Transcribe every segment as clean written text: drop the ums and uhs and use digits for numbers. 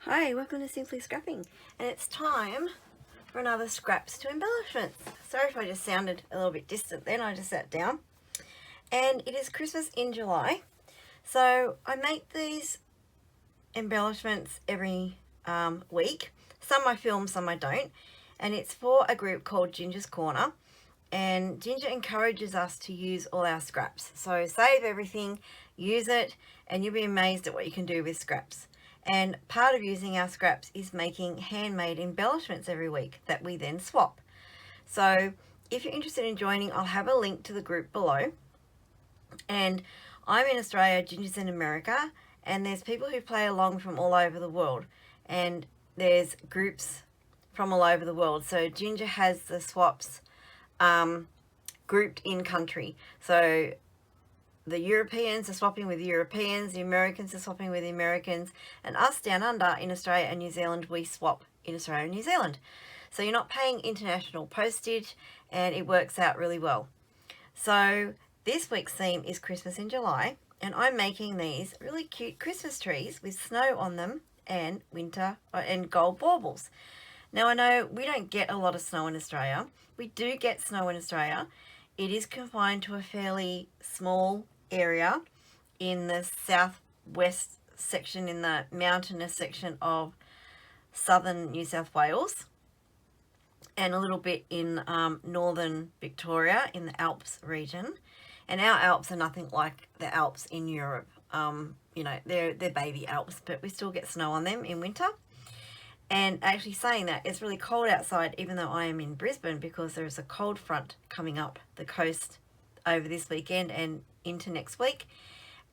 Hi, welcome to Simply Scrapping, and it's time for another Scraps to Embellishments. Sorry if I just sounded a little bit distant then, I just sat down. And it is Christmas in July, so I make these embellishments every week. Some I film, some I don't, and it's for a group called Ginger's Corner, and Ginger encourages us to use all our scraps. So save everything, use it, and you'll be amazed at what you can do with scraps. And part of using our scraps is making handmade embellishments every week that we then swap. So if you're interested in joining, I'll have a link to the group below. And I'm in Australia, Ginger's in America, and there's people who play along from all over the world. And there's groups from all over the world. So Ginger has the swaps grouped in country. So the Europeans are swapping with Europeans, the Americans are swapping with the Americans, and us down under in Australia and New Zealand, we swap in Australia and New Zealand. So you're not paying international postage, and it works out really well. So this week's theme is Christmas in July, and I'm making these really cute Christmas trees with snow on them and winter and gold baubles. Now I know we don't get a lot of snow in Australia. We do get snow in Australia. It is confined to a fairly small area in the southwest section, in the mountainous section of southern New South Wales, and a little bit in northern Victoria in the Alps region. And our Alps are nothing like the Alps in Europe. They're baby Alps, but we still get snow on them in winter. And actually saying that, it's really cold outside even though I am in Brisbane, because there is a cold front coming up the coast over this weekend and into next week.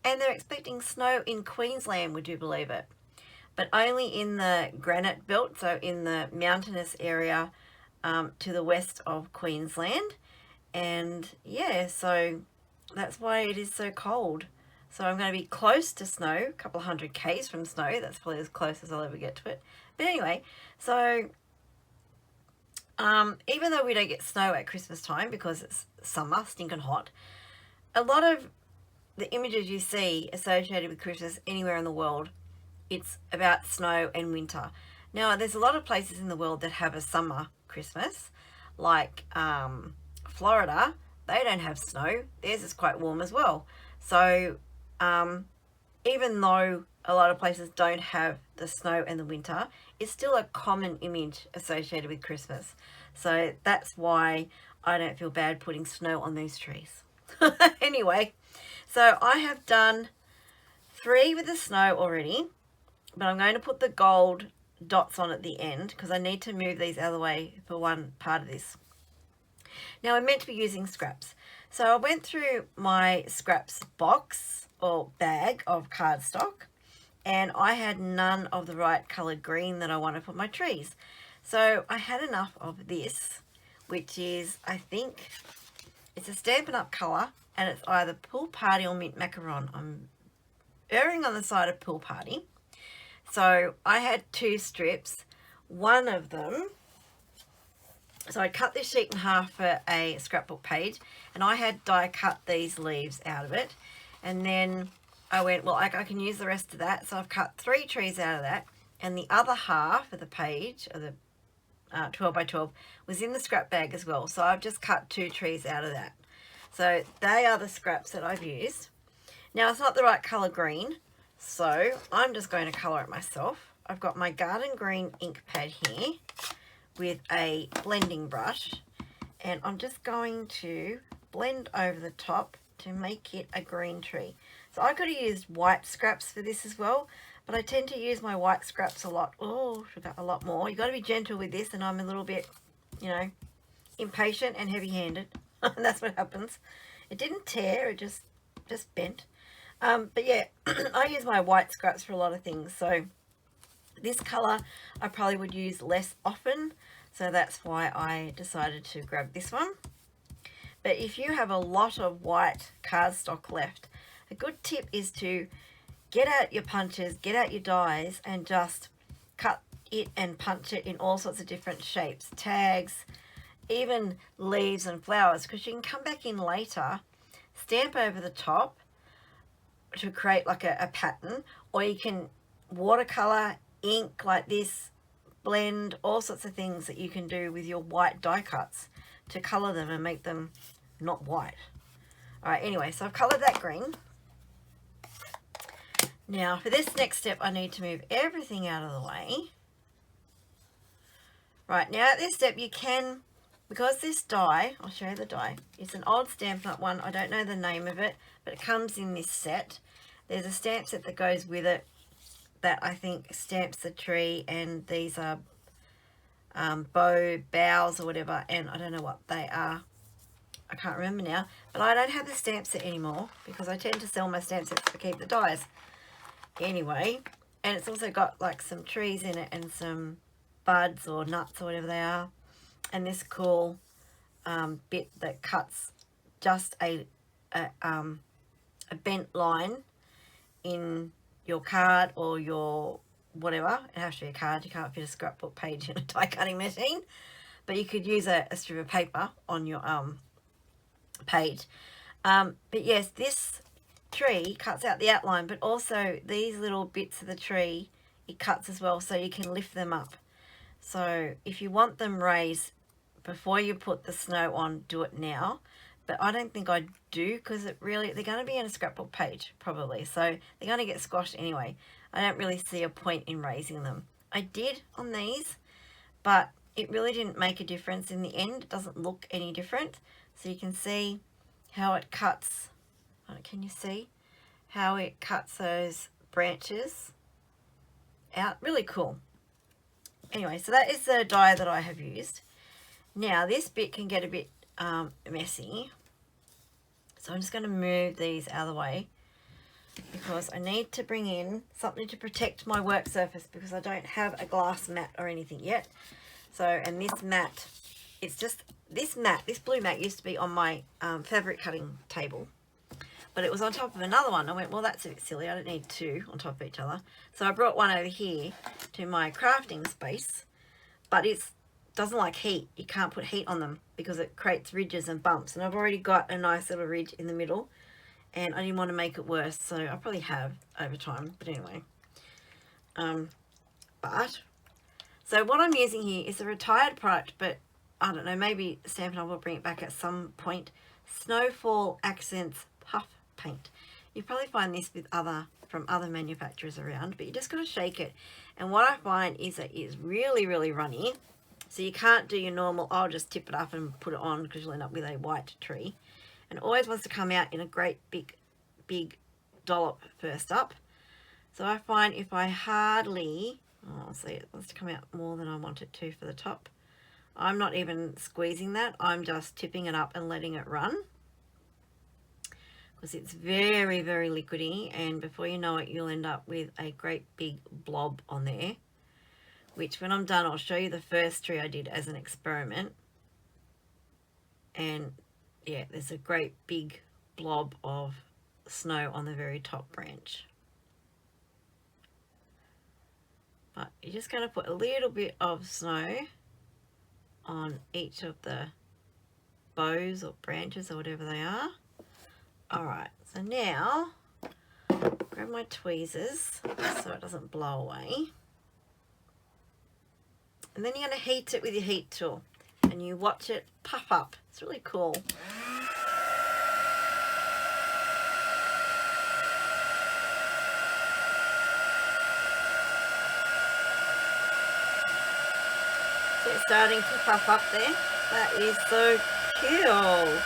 And they're expecting snow in Queensland, would you believe it? But only in the granite belt, so in the mountainous area to the west of Queensland. And yeah, so that's why it is so cold. So I'm going to be close to snow, a couple of 100 k's from snow. That's probably as close as I'll ever get to it. But anyway, so even though we don't get snow at Christmas time because it's summer, stinking hot, a lot of the images you see associated with Christmas anywhere in the world, it's about snow and winter. Now, there's a lot of places in the world that have a summer Christmas, like Florida. They don't have snow. Theirs is quite warm as well. So even though a lot of places don't have the snow and the winter, it's still a common image associated with Christmas. So that's why I don't feel bad putting snow on these trees. Anyway, so I have done 3 with the snow already, but I'm going to put the gold dots on at the end because I need to move these out of the way for one part of this. Now, I'm meant to be using scraps. So I went through my scraps box or bag of cardstock, and I had none of the right coloured green that I wanted for my trees. So I had enough of this, which is, I think, it's a Stampin' Up colour, and it's either Pool Party or Mint Macaron. I'm erring on the side of Pool Party. So I had 2 strips. One of them, so I cut this sheet in half for a scrapbook page, and I had die cut these leaves out of it. And then I went, well, I can use the rest of that. So I've cut 3 trees out of that, and the other half of the page, of the 12 by 12, was in the scrap bag as well. So I've just cut 2 trees out of that. So they are the scraps that I've used. Now, it's not the right colour green, so I'm just going to colour it myself. I've got my garden green ink pad here with a blending brush, and I'm just going to blend over the top to make it a green tree. So I could have used white scraps for this as well, but I tend to use my white scraps a lot. Oh, forgot a lot more. You've got to be gentle with this, and I'm a little bit, impatient and heavy-handed. And that's what happens. It didn't tear, it just bent. But yeah, I use my white scraps for a lot of things. So this colour I probably would use less often, so that's why I decided to grab this one. But if you have a lot of white cardstock left, a good tip is to get out your punches, get out your dies, and just cut it and punch it in all sorts of different shapes, tags, even leaves and flowers, because you can come back in later, stamp over the top to create like a pattern, or you can watercolor ink like this, blend, all sorts of things that you can do with your white die cuts to colour them and make them not white. Alright, anyway, so I've coloured that green. Now for this next step I need to move everything out of the way. Right, now at this step you can, because this die, I'll show you the die, it's an old Stampin' Up! One, I don't know the name of it, but it comes in this set. There's a stamp set that goes with it that I think stamps the tree, and these are boughs or whatever, and I don't know what they are. I can't remember now, but I don't have the stamp set anymore because I tend to sell my stamp sets to keep the dies. Anyway, and it's also got like some trees in it and some buds or nuts or whatever they are, and this cool bit that cuts just a bent line in your card or your whatever. It has to be a card, you can't fit a scrapbook page in a die cutting machine, but you could use a strip of paper on your page. But yes, this tree cuts out the outline, but also these little bits of the tree it cuts as well, so you can lift them up. So if you want them raised before you put the snow on, do it now, but I don't think I do, because they're going to be in a scrapbook page probably, so they're going to get squashed anyway. I don't really see a point in raising them. I did on these, but it really didn't make a difference in the end. It doesn't look any different. So you can see how it cuts. Can you see how it cuts those branches out? Really cool. Anyway, so that is the die that I have used. Now this bit can get a bit messy, so I'm just going to move these out of the way because I need to bring in something to protect my work surface, because I don't have a glass mat or anything yet. So, and this mat, it's just this blue mat used to be on my fabric cutting table, but it was on top of another one. I went, well, that's a bit silly, I don't need two on top of each other. So I brought one over here to my crafting space, but it doesn't like heat. You can't put heat on them because it creates ridges and bumps, and I've already got a nice little ridge in the middle, and I didn't want to make it worse, so I probably have over time, but anyway. So what I'm using here is a retired product, but I don't know, maybe Stampin' Up! Will bring it back at some point. Snowfall Accents Puff Paint. You probably find this with from other manufacturers around, but you just got to shake it. And what I find is that it's really, really runny. So you can't do your normal, I'll just tip it up and put it on, because you'll end up with a white tree. And it always wants to come out in a great big dollop first up. So I find if I hardly, see, it wants to come out more than I want it to for the top. I'm not even squeezing that, I'm just tipping it up and letting it run, because it's very, very liquidy, and before you know it, you'll end up with a great big blob on there, which when I'm done, I'll show you the first tree I did as an experiment. And yeah, there's a great big blob of snow on the very top branch. But you're just going to put a little bit of snow on each of the boughs or branches or whatever they are. Alright, so now grab my tweezers so it doesn't blow away. And then you're going to heat it with your heat tool, and you watch it puff up. It's really cool. So it's starting to puff up there. That is so cool.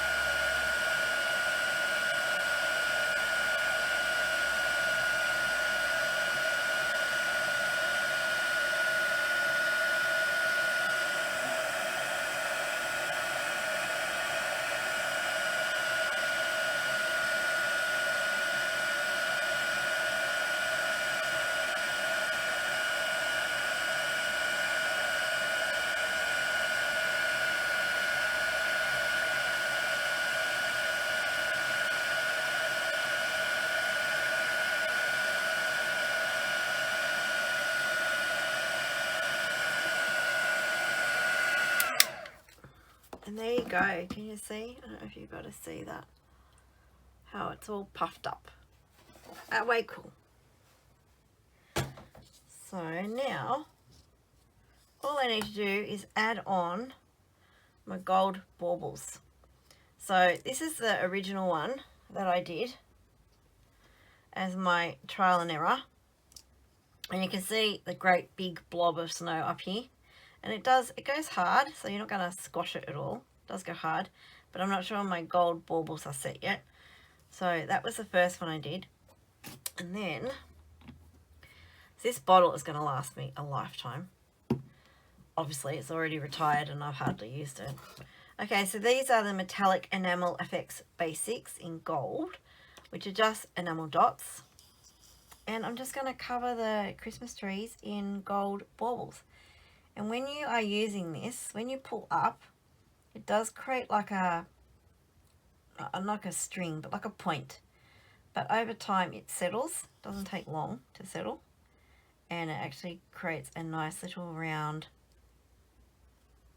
And there you go. Can you see? I don't know if you've got to see that. How it's all puffed up. Way cool. So now all I need to do is add on my gold baubles. So this is the original one that I did as my trial and error. And you can see the great big blob of snow up here. And it goes hard, so you're not going to squash it at all. It does go hard, but I'm not sure my gold baubles are set yet. So that was the first one I did. And then this bottle is going to last me a lifetime. Obviously, it's already retired and I've hardly used it. Okay, so these are the Metallic Enamel Effects Basics in gold, which are just enamel dots. And I'm just going to cover the Christmas trees in gold baubles. And when you are using this, when you pull up, it does create like a, not like a string, but like a point. But over time it settles. It doesn't take long to settle. And it actually creates a nice little round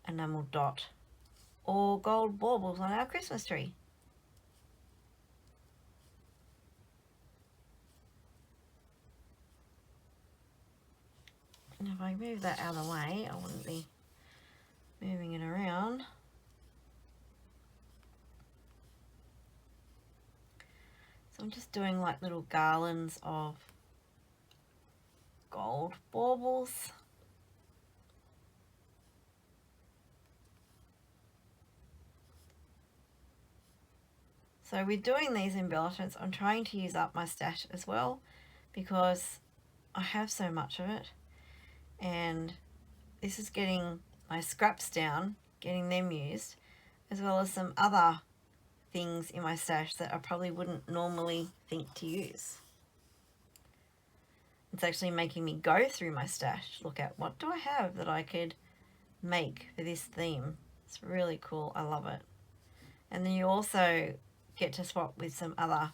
enamel dot or gold baubles on our Christmas tree. And if I move that out of the way, I wouldn't be moving it around. So I'm just doing like little garlands of gold baubles. So with doing these embellishments, I'm trying to use up my stash as well because I have so much of it. And this is getting my scraps down, getting them used, as well as some other things in my stash that I probably wouldn't normally think to use. It's actually making me go through my stash, look at what do I have that I could make for this theme. It's really cool. I love it. And then you also get to swap with some other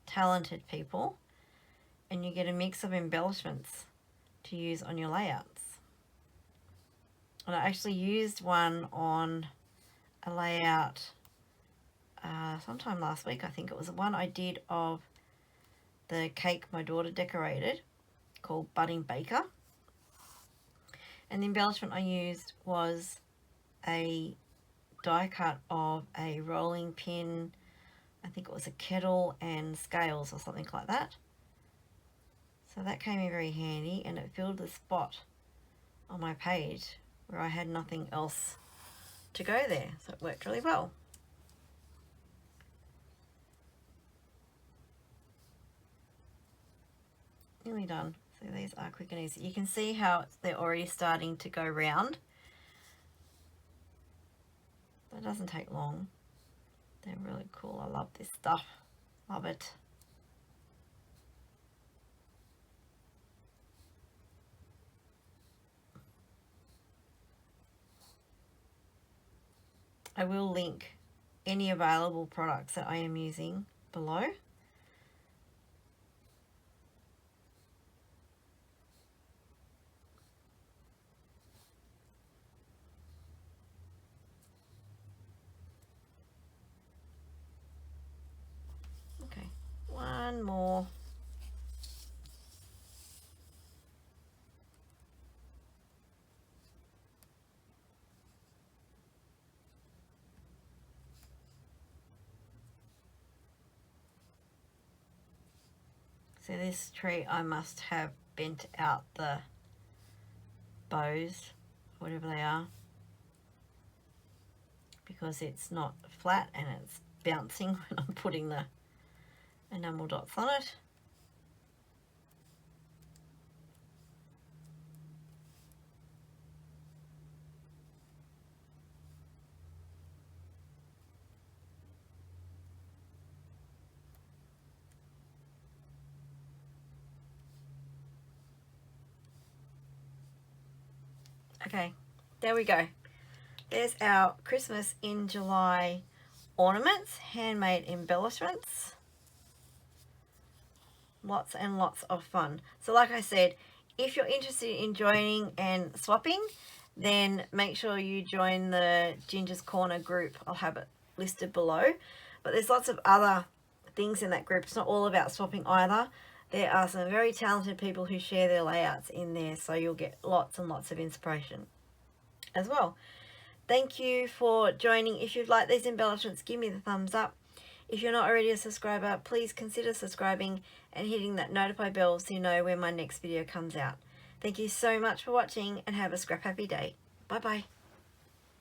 talented people and you get a mix of embellishments to use on your layouts. And I actually used one on a layout sometime last week. I think it was the one I did of the cake my daughter decorated called Budding Baker. And the embellishment I used was a die cut of a rolling pin, I think it was a kettle and scales or something like that. So that came in very handy and it filled the spot on my page where I had nothing else to go there. So it worked really well. Nearly done. So these are quick and easy. You can see how they're already starting to go round. That doesn't take long. They're really cool. I love this stuff. Love it. I will link any available products that I am using below. Okay, one more. So this tree I must have bent out the bows, whatever they are, because it's not flat and it's bouncing when I'm putting the enamel dots on it. Okay, there we go. There's our Christmas in July ornaments, handmade embellishments. Lots and lots of fun. So like I said, if you're interested in joining and swapping, then make sure you join the Ginger's Corner group. I'll have it listed below. But there's lots of other things in that group. It's not all about swapping either. There are some very talented people who share their layouts in there, so you'll get lots and lots of inspiration as well. Thank you for joining. If you've liked these embellishments, give me the thumbs up. If you're not already a subscriber, please consider subscribing and hitting that notify bell so you know when my next video comes out. Thank you so much for watching and have a scrap happy day. Bye bye.